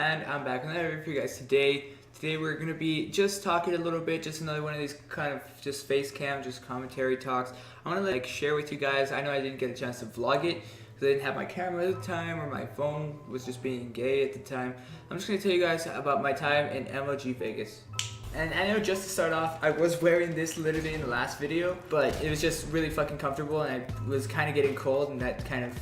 and I'm back on another video for you guys today. Today we're gonna be just talking a little bit, just another one of these kind of just face cam, just commentary talks. I want to share with you guys. I know I didn't get a chance to vlog it because I didn't have my camera at the time, or my phone was just being gay at the time. I'm just gonna tell you guys about my time in Mlg Vegas. And I know, just to start off, I was wearing this literally in the last video, but it was just really fucking comfortable, and I was kind of getting cold, and that kind of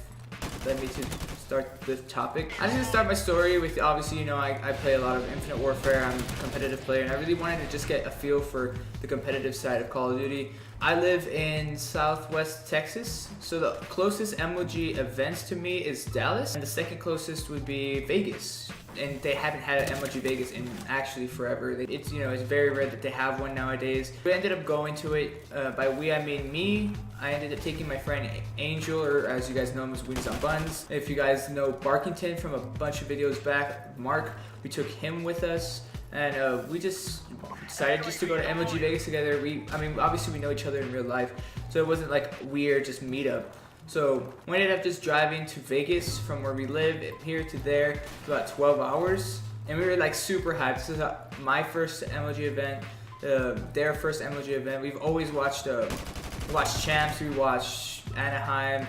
led me to start the topic. I'm gonna start my story with, obviously, you know, I play a lot of Infinite Warfare. I'm a competitive player, and I really wanted to just get a feel for the competitive side of Call of Duty. I live in Southwest Texas, so the closest MLG events to me is Dallas, and the second closest would be Vegas. And they haven't had an MLG Vegas in actually forever. It's, you know, it's very rare that they have one nowadays. We ended up going to it. By we, I mean me. I ended up taking my friend Angel, or as you guys know him as Wings on Buns. If you guys know Barkington from a bunch of videos back, Mark, we took him with us. And we just decided just to go to MLG Vegas together. I mean, obviously we know each other in real life, so it wasn't like weird, just meet up. So we ended up just driving to Vegas from where we live here to there, about 12 hours. And we were like super hyped. This is my first MLG event, their first MLG event. We've always watched, we watched Champs, we watched Anaheim,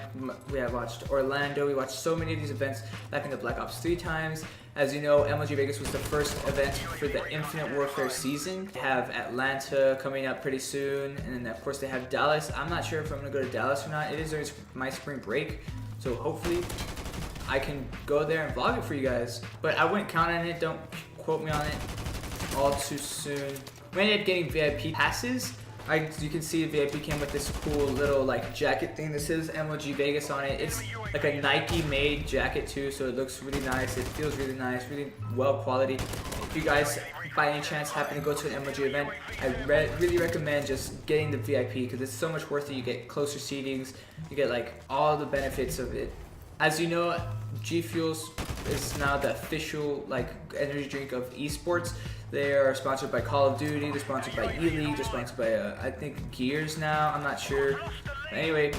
we have watched Orlando. We watched so many of these events back in the Black Ops 3 times. As you know, MLG Vegas was the first event for the Infinite Warfare season. They have Atlanta coming up pretty soon, and then of course they have Dallas. I'm not sure if I'm gonna go to Dallas or not. It is during my spring break, so hopefully I can go there and vlog it for you guys. But I wouldn't count on it, don't quote me on it all too soon. We ended up getting VIP passes. You can see the VIP came with this cool little like jacket thing that says MLG Vegas on it. It's like a Nike made jacket too, so it looks really nice. It feels really nice, really well quality. If you guys by any chance happen to go to an MLG event, I really recommend just getting the VIP because it's so much worth it. You get closer seatings, you get like all the benefits of it. As you know, G Fuels is now the official like energy drink of esports. They are sponsored by Call of Duty, they're sponsored by E-League, they're sponsored by I think Gears now, I'm not sure. But anyway,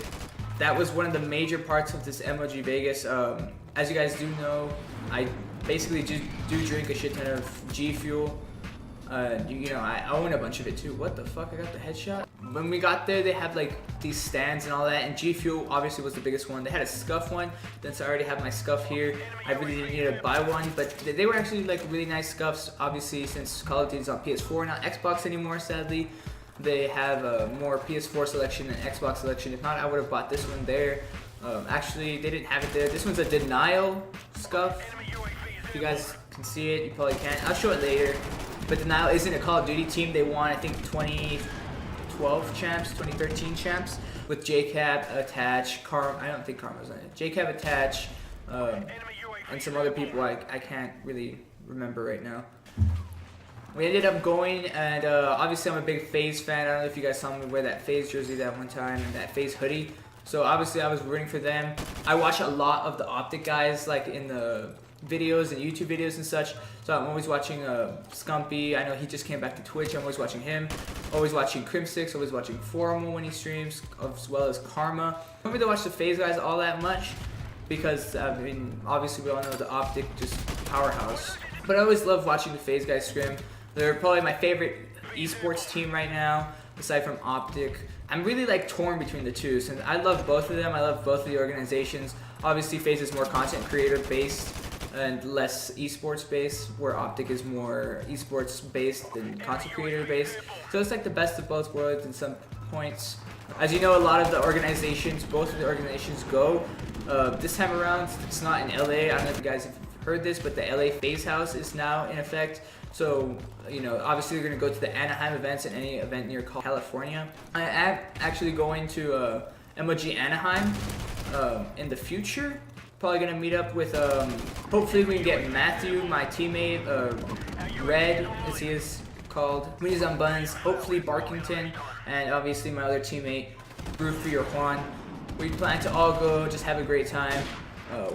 that was one of the major parts of this MLG Vegas. As you guys do know, I basically do drink a shit ton of G Fuel. You know, I own a bunch of it too. What the fuck, I got the headshot? When we got there, they had like these stands and all that, and G Fuel obviously was the biggest one. They had a Scuff one, since I already have my Scuff here. I really didn't need to buy one, but they were actually like really nice Scuffs. Obviously, since Call of Duty's on PS4, not Xbox anymore, sadly. They have a more PS4 selection than Xbox selection. If not, I would have bought this one there. Actually, they didn't have it there. This one's a Denial Scuff. If you guys can see it, you probably can't. I'll show it later. But Denial isn't a Call of Duty team. They won, I think, 2012 champs, 2013 champs with JCab, Attach, I don't think Karma's on it. JCab, Attach, and some other people I can't really remember right now. We ended up going, and obviously I'm a big FaZe fan. I don't know if you guys saw me wear that FaZe jersey that one time and that FaZe hoodie. So obviously I was rooting for them. I watch a lot of the Optic guys, like in the videos and YouTube videos and such. So I'm always watching Scumpy. I know he just came back to Twitch. I'm always watching him. Always watching Crim6. Always watching Formal when he streams, as well as Karma. I don't really watch the FaZe guys all that much because, I mean, obviously we all know the Optic just powerhouse. But I always love watching the FaZe guys scrim. They're probably my favorite esports team right now, aside from Optic. I'm really like torn between the two, since I love both of them. I love both of the organizations. Obviously FaZe is more content creator based and less esports based, where Optic is more esports based than content creator based. So it's like the best of both worlds in some points. As you know, a lot of the organizations, both of the organizations go. This time around, it's not in LA. I don't know if you guys have heard this, but the LA FaZe House is now in effect. So, you know, obviously you're gonna go to the Anaheim events and any event near California. I am actually going to MLG Anaheim in the future. Probably gonna meet up with, hopefully we can get Matthew, my teammate, Red, as he is called, Wings on Buns, hopefully Barkington, and obviously my other teammate, Rufy or Juan. We plan to all go, just have a great time.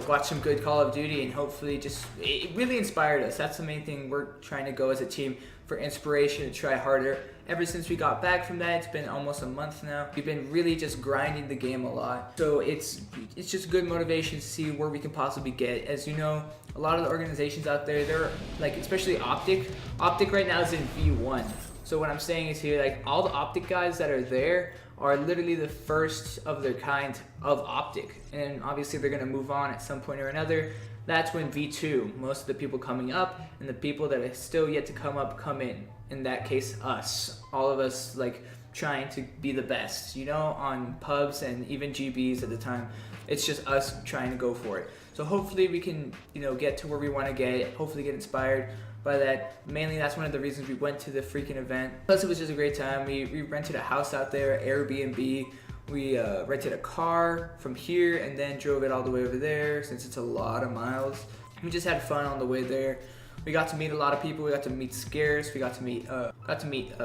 watch some good Call of Duty, and hopefully it really inspired us. That's the main thing. We're trying to go as a team for inspiration to try harder. Ever since we got back from that, it's been almost a month now. We've been really just grinding the game a lot. So it's just good motivation to see where we can possibly get. As you know, a lot of the organizations out there, they're like, especially Optic. Optic right now is in V1. So what I'm saying is here, like all the Optic guys that are there are literally the first of their kind of Optic. And obviously they're gonna move on at some point or another. That's when V2, most of the people coming up and the people that are still yet to come up come in that case, us. All of us like trying to be the best, you know, on pubs and even GBs at the time. It's just us trying to go for it. So hopefully we can, you know, get to where we want to get, hopefully get inspired by that. Mainly that's one of the reasons we went to the freaking event. Plus it was just a great time. We rented a house out there, Airbnb. We rented a car from here and then drove it all the way over there since it's a lot of miles. We just had fun on the way there. We got to meet a lot of people. We got to meet Scarce. We got to meet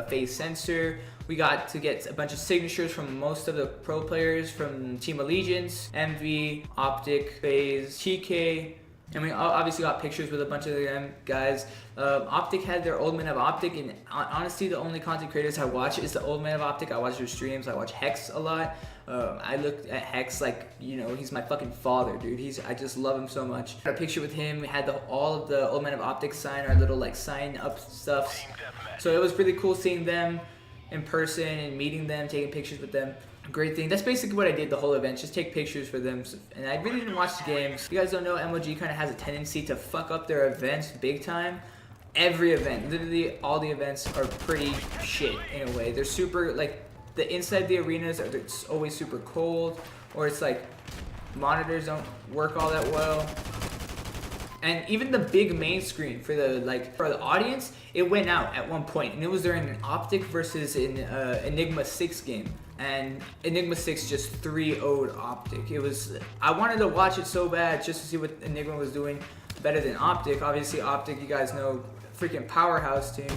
FaZe Sensor. We got to get a bunch of signatures from most of the pro players from Team Allegiance, MV, Optic, FaZe, TK. And we obviously got pictures with a bunch of them guys. Optic had their Old Man of Optic, and honestly, the only content creators I watch is the Old Man of Optic. I watch their streams. I watch Hex a lot. I looked at Hex like, you know, he's my fucking father, dude. I just love him so much. Got a picture with him. We had all of the Old Man of Optic sign, our little like sign up stuff. So it was really cool seeing them in person and meeting them, taking pictures with them. Great thing. That's basically what I did the whole event, just take pictures for them. And I really didn't watch the games. You guys don't know, Mlg kind of has a tendency to fuck up their events big time. Every event, literally all the events are pretty shit in a way. They're super, like, the inside the arenas are it's always super cold, or it's like monitors don't work all that well. And even the big main screen for the audience, it went out at one point, and it was during an Optic versus an Enigma 6 game. And Enigma 6 just 3-0'd Optic. I wanted to watch it so bad just to see what Enigma was doing better than Optic. Obviously Optic, you guys know, freaking powerhouse team.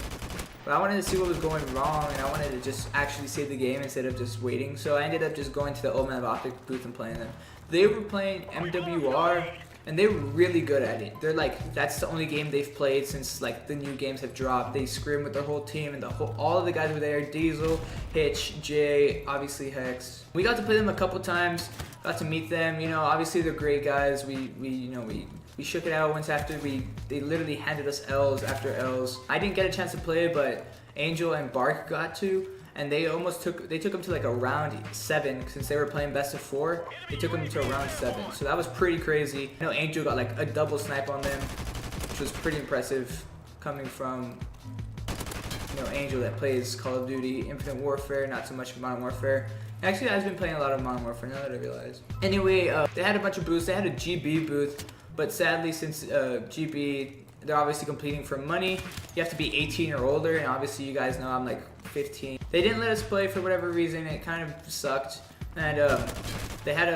But I wanted to see what was going wrong, and I wanted to just actually see the game instead of just waiting. So I ended up just going to the Old Man of Optic booth and playing them. They were playing MWR, and they were really good at it. They're like, that's the only game they've played since like the new games have dropped. They scrim with their whole team, and all of the guys were there. Diesel, Hitch, Jay, obviously Hex. We got to play them a couple times, got to meet them. You know, obviously they're great guys. We shook it out once after they literally handed us L's after L's. I didn't get a chance to play, but Angel and Bark got to. And they took them to like a round 7 since they were playing best of 4. They took them to a round 7, so that was pretty crazy. I know Angel got like a double snipe on them, which was pretty impressive coming from, you know, Angel that plays Call of Duty, Infinite Warfare, not so much Modern Warfare. Actually, I've been playing a lot of Modern Warfare now that I realize. Anyway, they had a bunch of booths. They had a GB booth, but sadly, since GB, they're obviously competing for money. You have to be 18 or older, and obviously you guys know I'm like 15. They didn't let us play for whatever reason. It kind of sucked. And they had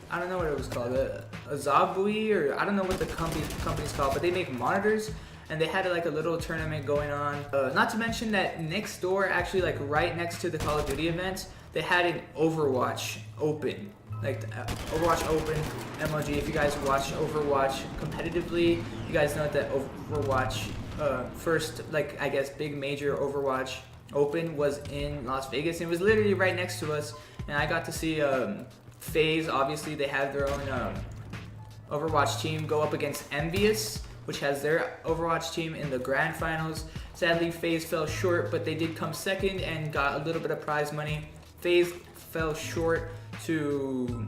I don't know what it was called, a Zabui, or I don't know what the company's called, but they make monitors, and they had like a little tournament going on. Not to mention that next door, actually like right next to the Call of Duty events, they had an Overwatch Open. Like Overwatch Open, Mlg, if you guys watch Overwatch competitively, you guys know that Overwatch first, like, I guess big major Overwatch Open was in Las Vegas, and it was literally right next to us. And I got to see FaZe. Obviously they have their own Overwatch team go up against Envious, which has their Overwatch team in the grand finals. Sadly FaZe fell short, but they did come second and got a little bit of prize money. FaZe fell short to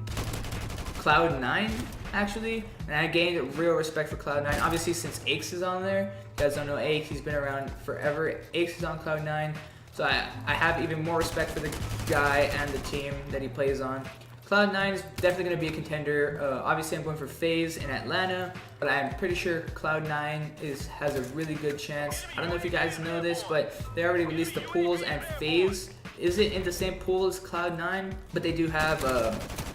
Cloud9 actually, and I gained a real respect for Cloud9. Obviously since Aches is on there, you guys don't know Aches, he's been around forever. Aches is on Cloud9, so I have even more respect for the guy and the team that he plays on. Cloud9 is definitely going to be a contender. Obviously I'm going for FaZe in Atlanta, but I'm pretty sure Cloud9 has a really good chance. I don't know if you guys know this, but they already released the pools, and FaZe isn't in the same pool as Cloud9, but they do have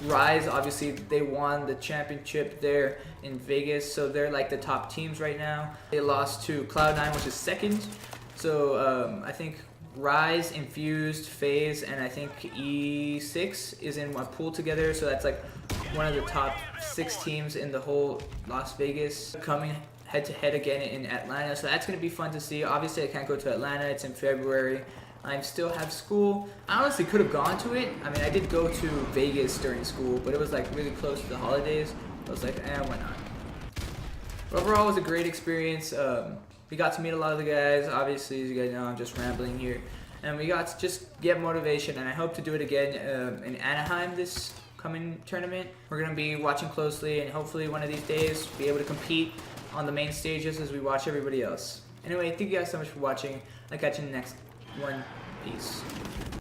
Rise. Obviously they won the championship there in Vegas, so they're like the top teams right now. They lost to Cloud9, which is second, so I think Rise, Infused, FaZe, and I think E6 is in one pool together, so that's like one of the top 6 teams in the whole Las Vegas, coming head to head again in Atlanta. So that's going to be fun to see. Obviously I can't go to Atlanta, it's in February. I still have school. I honestly could have gone to it. I mean, I did go to Vegas during school, but it was like really close to the holidays. I was like, why not? But overall, it was a great experience. We got to meet a lot of the guys. Obviously, as you guys know, I'm just rambling here. And we got to just get motivation, and I hope to do it again in Anaheim this coming tournament. We're going to be watching closely, and hopefully one of these days be able to compete on the main stages as we watch everybody else. Anyway, thank you guys so much for watching. I'll catch you in the next one. Peace.